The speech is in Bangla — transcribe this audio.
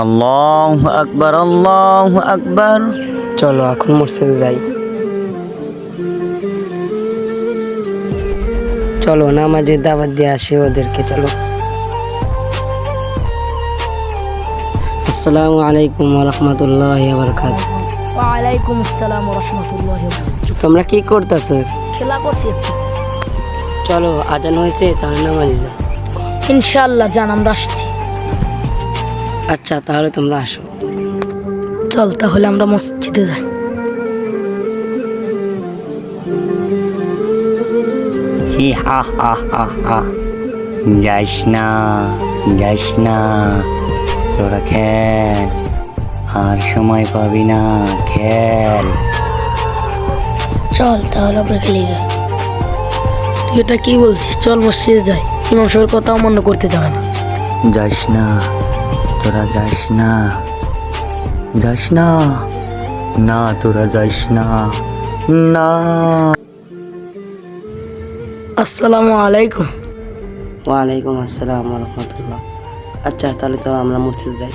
আল্লাহু আকবার, আল্লাহু আকবার। চলো এখন মসজিদে যাই। চলো নামাজের দাওয়াত দিয়ে আসি ওদেরকে। চলো। আসসালামু আলাইকুম ওয়া রাহমাতুল্লাহি ওয়া বারাকাতুহু। ওয়ালাইকুম আসসালাম ওয়া রাহমাতুল্লাহি ওয়া বারাকাতুহু। তোমরা কি করতেছো? খেলা করছি একটু। চলো আজান হয়েছে, তাহলে নামাজে যাও। ইনশাআল্লাহ জান, আমরা আসছি। আচ্ছা তাহলে তোমরা আসো। চল তাহলে আমরা মসজিদে যাই। হি হা হা হা হা। যাইস না, যাইস না, তোরা খেল, আর সময় পাবি না, খেল। চল তাহলে আমরা খেলি গে। তুই এটা কি বলছিস? চল মসজিদে যাই। ইমাম সাহেবের কথা অমান্য করতে যাবে না। যাইস না, তোরা যাইস না, যাইস না, না তোরা যাইস না, না। আসসালামু আলাইকুম। ওয়ালাইকুম আসসালাম ওয়া রাহমাতুল্লাহ। আচ্ছা তাহলে চলো আমরা মসজিদে যাই।